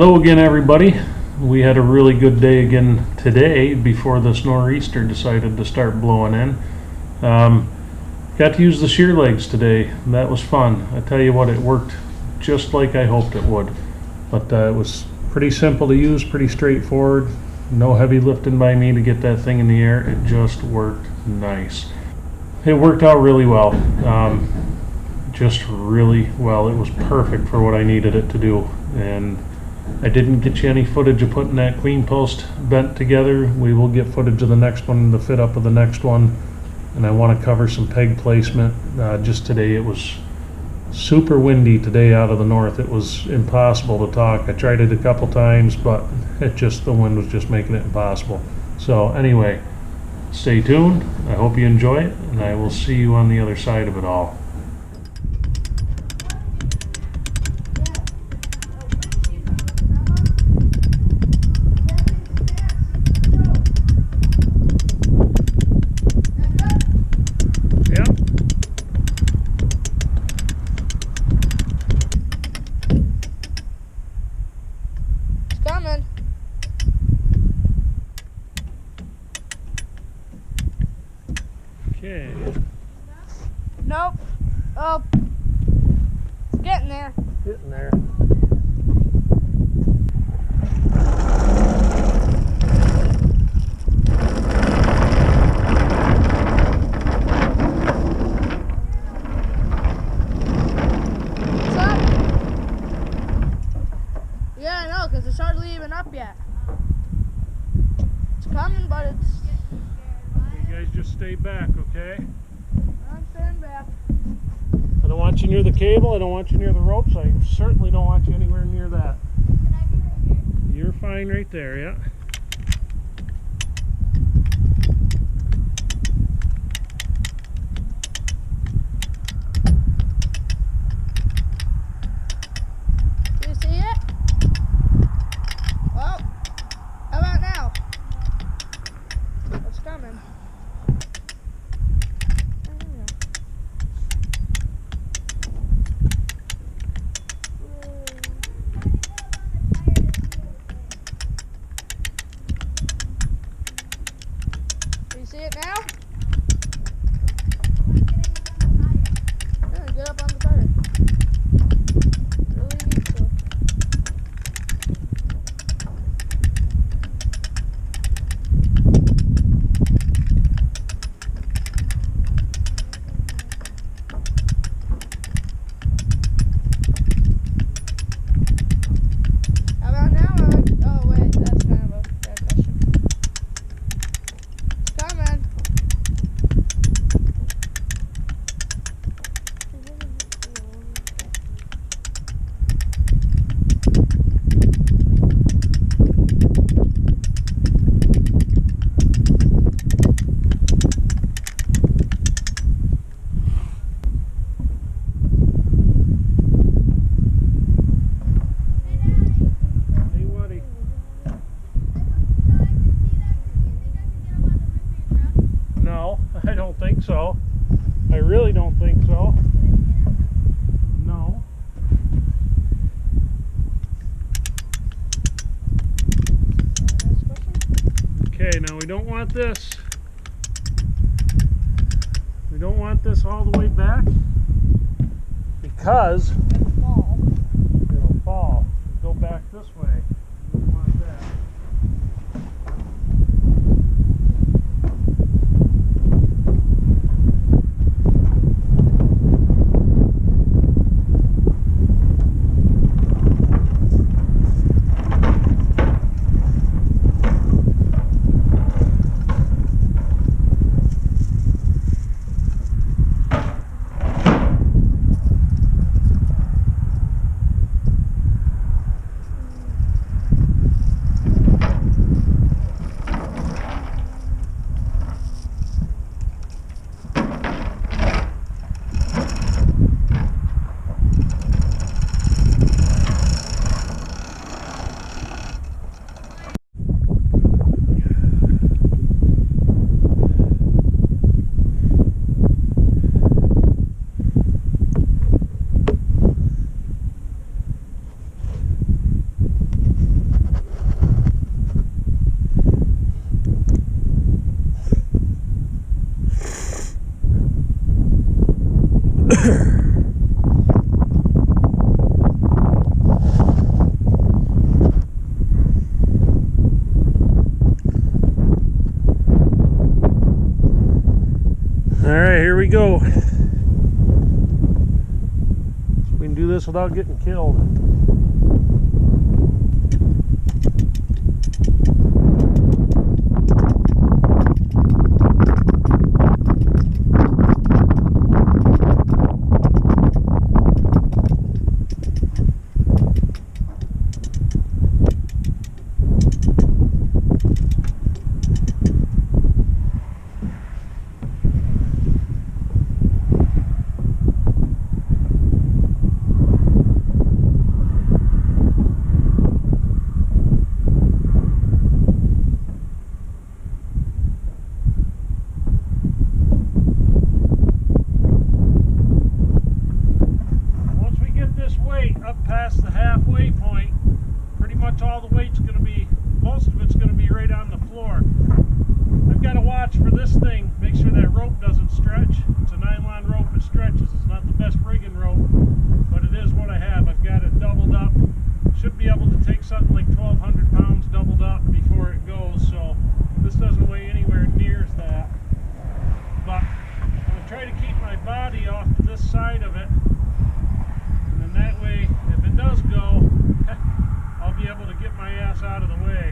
Hello again, everybody. We had a really good day again today before this nor'easter decided to start blowing in. Got to use the shear legs today. That was fun. I tell you what, it worked just like I hoped it would. But it was pretty simple to use, pretty straightforward. No heavy lifting by me to get that thing in the air. It just worked nice. It worked out really well. Just really well. It was perfect for what I needed it to do. And I didn't get you any footage of putting that clean post bent together. We will get footage of the next one, the fit up of the next one. And I want to cover some peg placement. Just today it was super windy today out of the north. It was impossible to talk. I tried it a couple times, but the wind was just making it impossible. So anyway, stay tuned. I hope you enjoy it, and I will see you on the other side of it all. Coming. Okay. Nope. Oh. It's getting there. Getting there. What's up? Yeah, I know, because it's hardly even up yet. It's coming, but it's... You guys just stay back, okay? I'm staying back. I don't want you near the cable. I don't want you near the ropes. I certainly don't want you anywhere near that. Can I be right here? You're fine right there, yeah. Do you see it? Oh. How about now? It's coming. Do you see it now? Yeah, get up on the tire. Really need to. How about now? Oh wait, that's kind of a bad question. It's coming. Hey, Woody. No, I don't think so. I really don't think so. No. Okay, now we don't want this. We don't want this all the way back because it'll fall. Go back this way. We don't want that. go. So we can do this without getting killed. Past the halfway point, pretty much all the weight's going to be, most of it's going to be right on the floor. I've got to watch for this thing, make sure that rope doesn't stretch. It's a nylon rope, it stretches. It's not the best rigging rope, but it is what I have. I've got it doubled up. Should be able to take something like 1,200 pounds doubled up before it goes, so this doesn't weigh anywhere near that. But I'm going to try to keep my body off to this side of it. And that way, if it does go, I'll be able to get my ass out of the way.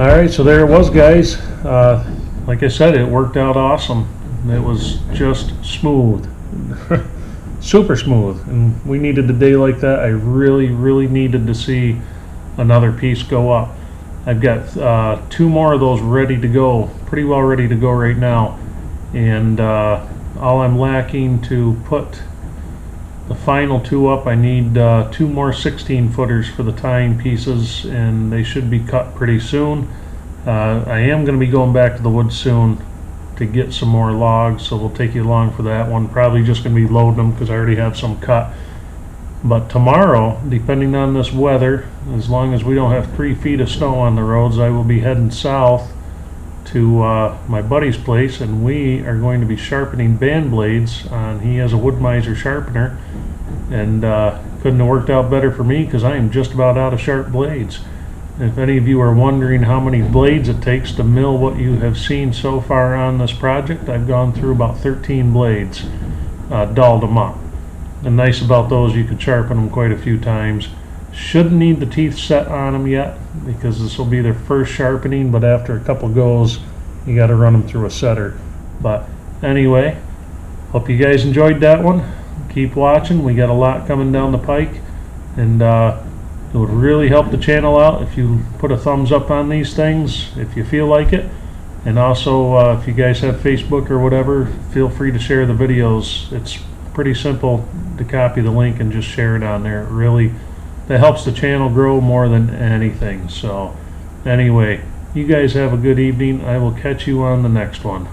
All right, so there it was, guys. Like I said, it worked out awesome. It was just smooth. Super smooth, and we needed a day like that. I really needed to see another piece go up. I've got 2 more of those ready to go, pretty well ready to go right now, and all I'm lacking to put the final 2 up, I need 2 more 16 footers for the tying pieces, and they should be cut pretty soon. I am going to be going back to the woods soon to get some more logs, so we'll take you along for that one. Probably just going to be loading them because I already have some cut. But tomorrow, depending on this weather, as long as we don't have 3 feet of snow on the roads, I will be heading south to my buddy's place, and we are going to be sharpening band blades. He has a Wood-Mizer sharpener, and couldn't have worked out better for me because I am just about out of sharp blades. If any of you are wondering how many blades it takes to mill what you have seen so far on this project, I've gone through about 13 blades, dulled them up. The nice about those, you can sharpen them quite a few times. Shouldn't need the teeth set on them yet because this will be their first sharpening, but after a couple goes, you got to run them through a setter. But anyway, hope you guys enjoyed that one. Keep watching. We got a lot coming down the pike, and it would really help the channel out if you put a thumbs up on these things if you feel like it. And also, if you guys have Facebook or whatever, feel free to share the videos. It's pretty simple to copy the link and just share it on there. That helps the channel grow more than anything. So anyway, you guys have a good evening. I will catch you on the next one.